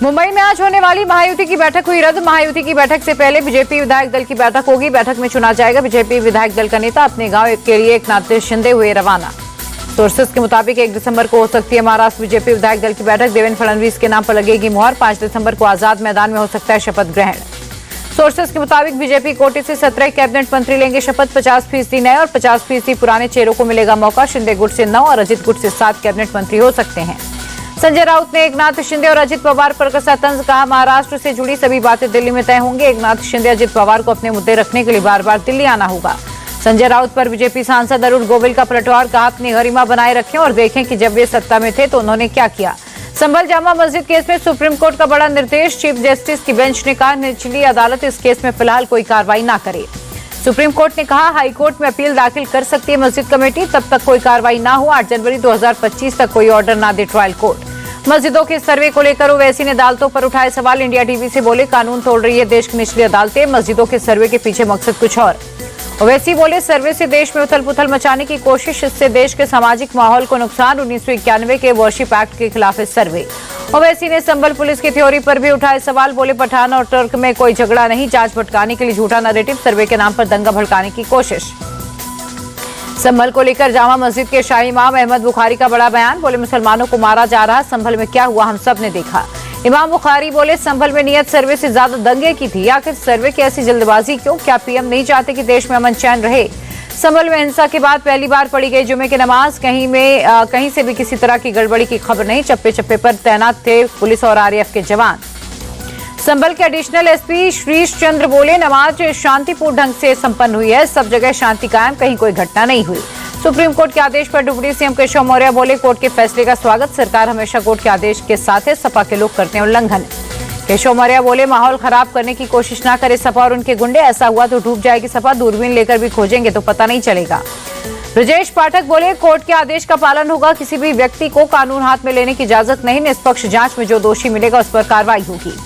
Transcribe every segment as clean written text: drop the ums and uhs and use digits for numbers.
मुंबई में आज होने वाली महायुति की बैठक हुई रद्द। महायुति की बैठक से पहले बीजेपी विधायक दल की बैठक होगी। बैठक में चुना जाएगा बीजेपी विधायक दल का नेता। अपने गांव के लिए एकनाथ शिंदे हुए रवाना। सोर्सेस के मुताबिक 1 दिसंबर को हो सकती है महाराष्ट्र बीजेपी विधायक दल की बैठक। देवेंद्र फडणवीस के नाम पर लगेगी मुहर। 5 दिसंबर को आजाद मैदान में हो सकता है शपथ ग्रहण। सोर्सेस के मुताबिक बीजेपी कोटे से 17 कैबिनेट मंत्री लेंगे शपथ। 50% नए और 50% पुराने चेहरों को मिलेगा मौका। शिंदे गुट से 9 और अजित गुट से 7 कैबिनेट मंत्री हो सकते हैं। संजय राउत ने एकनाथ शिंदे और अजित पवार पर कसा तंज। कहा, महाराष्ट्र से जुड़ी सभी बातें दिल्ली में तय होंगी। एकनाथ शिंदे अजित पवार को अपने मुद्दे रखने के लिए बार बार दिल्ली आना होगा। संजय राउत पर बीजेपी सांसद अरुण गोविल का पलटवार। कहा, अपनी गरिमा बनाए रखें और देखें कि जब वे सत्ता में थे तो उन्होंने क्या किया। संभल जामा मस्जिद केस में सुप्रीम कोर्ट का बड़ा निर्देश। चीफ जस्टिस की बेंच ने कहा, निचली अदालत इस केस में फिलहाल कोई कार्रवाई न करे। सुप्रीम कोर्ट ने कहा, हाई कोर्ट में अपील दाखिल कर सकती है मस्जिद कमेटी, तब तक कोई कार्रवाई न हो। 8 जनवरी 2025 तक कोई ऑर्डर न दे ट्रायल कोर्ट। मस्जिदों के सर्वे को लेकर ओवैसी ने अदालतों पर उठाए सवाल। इंडिया टीवी से बोले, कानून तोड़ रही है देश की निचली अदालतें। मस्जिदों के सर्वे के पीछे मकसद कुछ और। ओवैसी बोले, सर्वे से देश में उथल पुथल मचाने की कोशिश, इससे देश के सामाजिक माहौल को नुकसान। 1991 के वर्शिप एक्ट के खिलाफ है सर्वे। ओवैसी ने संभल पुलिस की थ्योरी पर भी उठाए सवाल। बोले, पठान और तुर्क में कोई झगड़ा नहीं, जांच भटकाने के लिए झूठा नैरेटिव, सर्वे के नाम पर दंगा भड़काने की कोशिश। संभल को लेकर जामा मस्जिद के शाही इमाम अहमद बुखारी का बड़ा बयान। बोले, मुसलमानों को मारा जा रहा, संभल में क्या हुआ हम सब ने देखा। इमाम बुखारी बोले, संभल में नियत सर्वे से ज्यादा दंगे की थी। आखिर सर्वे की ऐसी जल्दबाजी क्यों? क्या पीएम नहीं चाहते कि देश में अमन चैन रहे? संभल में हिंसा के बाद पहली बार पढ़ी गई जुमे की नमाज। कहीं से भी किसी तरह की गड़बड़ी की खबर नहीं। चप्पे चप्पे पर तैनात थे पुलिस और आरएएफ के जवान। संभल के एडिशनल एसपी श्रीश चंद्र बोले, नमाज शांतिपूर्ण ढंग से संपन्न हुई है, सब जगह शांति कायम, कहीं कोई घटना नहीं हुई। सुप्रीम कोर्ट के आदेश पर डिप्टी सीएम केशव मौर्य बोले, कोर्ट के फैसले का स्वागत, सरकार हमेशा कोर्ट के आदेश के साथ है, सपा के लोग करते हैं उल्लंघन। केशव मौर्य बोले, माहौल खराब करने की कोशिश ना करे सपा और उनके गुंडे, ऐसा हुआ तो डूब जाएगी सपा, दूरबीन लेकर भी खोजेंगे तो पता नहीं चलेगा। ब्रजेश पाठक बोले, कोर्ट के आदेश का पालन होगा, किसी भी व्यक्ति को कानून हाथ में लेने की इजाजत नहीं, निष्पक्ष जांच में जो दोषी मिलेगा उस पर कार्रवाई होगी।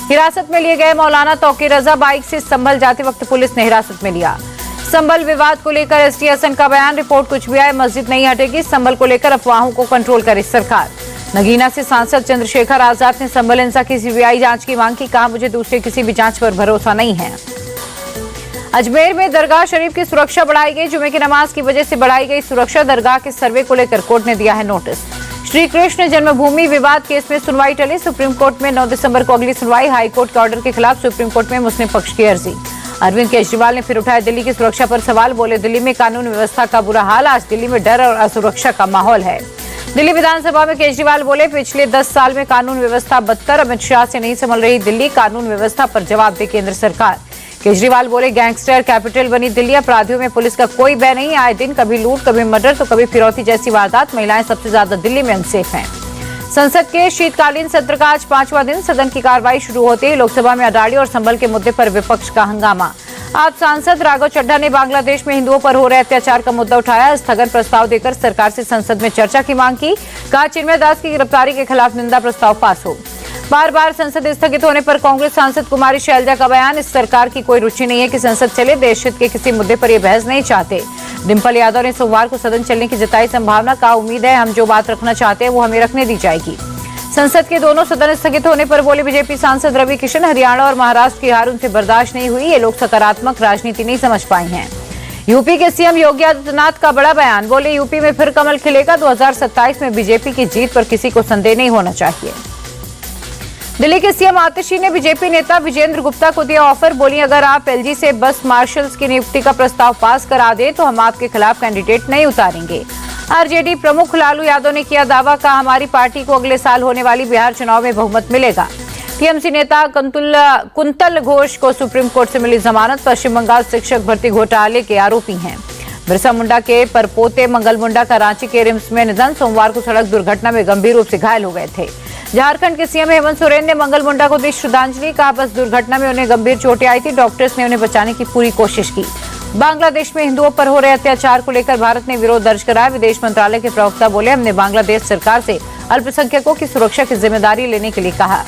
हिरासत में लिए गए मौलाना तौकीर रजा बाइक से संभल जाते वक्त पुलिस ने हिरासत में लिया। संभल विवाद को लेकर एसटी हसन का बयान। रिपोर्ट कुछ भी आए, मस्जिद नहीं हटेगी। संभल को लेकर अफवाहों को कंट्रोल करे सरकार। नगीना से सांसद चंद्रशेखर आजाद ने संभल हिंसा की सीबीआई जांच की मांग की। कहा, मुझे दूसरे किसी भी जांच पर भरोसा नहीं है। अजमेर में दरगाह शरीफ की सुरक्षा बढ़ाई गई। जुमे की नमाज की वजह से बढ़ाई गई सुरक्षा। दरगाह के सर्वे को लेकर कोर्ट ने दिया है नोटिस। श्री कृष्ण जन्मभूमि विवाद केस में सुनवाई टली। सुप्रीम कोर्ट में 9 दिसंबर को अगली सुनवाई। हाई कोर्ट के ऑर्डर के खिलाफ सुप्रीम कोर्ट में मुस्लिम पक्ष की अर्जी। अरविंद केजरीवाल ने फिर उठाया दिल्ली की सुरक्षा पर सवाल। बोले, दिल्ली में कानून व्यवस्था का बुरा हाल, आज दिल्ली में डर और असुरक्षा का माहौल है। दिल्ली विधानसभा में केजरीवाल बोले, पिछले 10 साल में कानून व्यवस्था बदतर, अमित शाह से नहीं संभल रही दिल्ली, कानून व्यवस्था पर जवाब दे केंद्र सरकार। केजरीवाल बोले, गैंगस्टर कैपिटल बनी दिल्ली, अपराधियों में पुलिस का कोई भय नहीं, आए दिन कभी लूट, कभी मर्डर तो कभी फिरौती जैसी वारदात, महिलाएं सबसे ज्यादा दिल्ली में अनसेफ हैं। संसद के शीतकालीन सत्र का आज 5वां दिन। सदन की कार्रवाई शुरू होते ही लोकसभा में अडाड़ी और संभल के मुद्दे पर विपक्ष का हंगामा। आप सांसद राघव चड्ढा ने बांग्लादेश में हिंदुओं पर हो रहे अत्याचार का मुद्दा उठाया। स्थगन प्रस्ताव देकर सरकार से संसद में चर्चा की मांग की। कहा, चिन्मय दास की गिरफ्तारी के खिलाफ निंदा प्रस्ताव पास हो। बार बार संसद स्थगित होने पर कांग्रेस सांसद कुमारी शैलजा का बयान। इस सरकार की कोई रुचि नहीं है कि संसद चले, देश हित के किसी मुद्दे पर ये बहस नहीं चाहते। डिंपल यादव ने सोमवार को सदन चलने की जताई संभावना। का उम्मीद है हम जो बात रखना चाहते हैं वो हमें रखने दी जाएगी। संसद के दोनों सदन स्थगित होने पर बोले बीजेपी सांसद रवि किशन, हरियाणा और महाराष्ट्र की हार उनसे बर्दाश्त नहीं हुई, ये लोग सकारात्मक राजनीति नहीं समझ पाए हैं। यूपी के सीएम योगी आदित्यनाथ का बड़ा बयान। बोले, यूपी में फिर कमल खिलेगा, 2027 में बीजेपी की जीत पर किसी को संदेह नहीं होना चाहिए। दिल्ली के सीएम आतिशी ने बीजेपी नेता विजेंद्र गुप्ता को दिया ऑफर। बोली, अगर आप एलजी से बस मार्शल्स की नियुक्ति का प्रस्ताव पास करा दें तो हम आपके खिलाफ कैंडिडेट नहीं उतारेंगे। आरजेडी प्रमुख लालू यादव ने किया दावा। कहा, हमारी पार्टी को अगले साल होने वाली बिहार चुनाव में बहुमत मिलेगा। टीएमसी नेता कुंतल घोष को सुप्रीम कोर्ट से मिली जमानत। पश्चिम बंगाल शिक्षक भर्ती घोटाले के आरोपी हैं। बिरसा मुंडा के परपोते मंगल मुंडा का रांची के रिम्स में निधन। सोमवार को सड़क दुर्घटना में गंभीर रूप से घायल हो गए थे। झारखंड के सीएम हेमंत सोरेन ने मंगल मुंडा को दी श्रद्धांजलि। कहा, बस दुर्घटना में उन्हें गंभीर चोटें आई थी, डॉक्टर्स ने उन्हें बचाने की पूरी कोशिश की। बांग्लादेश में हिंदुओं पर हो रहे अत्याचार को लेकर भारत ने विरोध दर्ज कराया। विदेश मंत्रालय के प्रवक्ता बोले, हमने बांग्लादेश सरकार से अल्पसंख्यकों की सुरक्षा की जिम्मेदारी लेने के लिए कहा।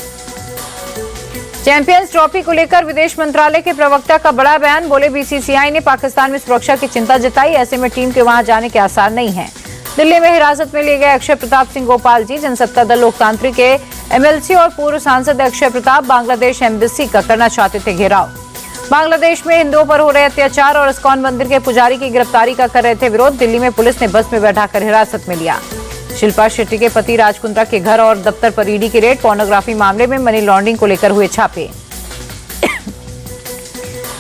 चैंपियंस ट्रॉफी को लेकर विदेश मंत्रालय के प्रवक्ता का बड़ा बयान। बोले, बीसीसीआई ने पाकिस्तान में सुरक्षा की चिंता जताई, ऐसे में टीम के वहां जाने के आसार नहीं है। दिल्ली में हिरासत में लिए गए अक्षय प्रताप सिंह गोपाल जी जनसत्ता दल लोकतांत्रिक के एमएलसी और पूर्व सांसद अक्षय प्रताप बांग्लादेश एम्बेसी का करना चाहते थे घेराव। बांग्लादेश में हिंदुओं पर हो रहे अत्याचार और इस्कॉन मंदिर के पुजारी की गिरफ्तारी का कर रहे थे विरोध। दिल्ली में पुलिस ने बस में बैठाकर हिरासत में लिया। शिल्पा शेट्टी के पति राज कुंद्रा के घर और दफ्तर पर ईडी की रेड। पोर्नोग्राफी मामले में मनी लॉन्ड्रिंग को लेकर हुए छापे।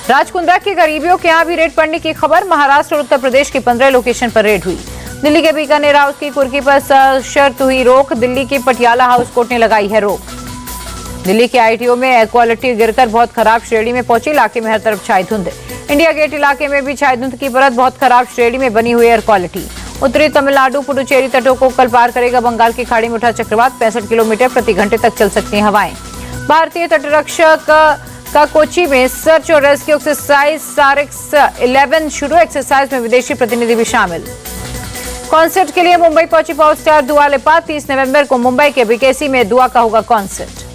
राज कुंद्रा के करीबियों के यहां भी रेड पड़ने की खबर। महाराष्ट्र और उत्तर प्रदेश की 15 लोकेशन पर रेड हुई। दिल्ली के बीकानेर हाउस की कुर्की पर सशर्त हुई रोक। दिल्ली की पटियाला हाउस कोर्ट ने लगाई है रोक। दिल्ली के आईटीओ में एयर क्वालिटी गिरकर बहुत खराब श्रेणी में पहुंची। इलाके में हर तरफ छाई धुंध। इंडिया गेट इलाके में भी छाई धुंध की परत। बहुत खराब श्रेणी में बनी हुई एयर क्वालिटी। उत्तरी तमिलनाडु पुडुचेरी तटों को कल पार करेगा बंगाल की खाड़ी में उठा चक्रवात। 65 किलोमीटर प्रति घंटे तक चल सकती हैं हवाएं। भारतीय तटरक्षक का कोची में सर्च और रेस्क्यू एक्सरसाइज सारिक्स 11 शुरू। एक्सरसाइज में विदेशी प्रतिनिधि भी शामिल। कॉन्सर्ट के लिए मुंबई पहुंची पॉप स्टार दुआ लिपा। 30 नवंबर को मुंबई के बीकेसी में दुआ का होगा कॉन्सर्ट।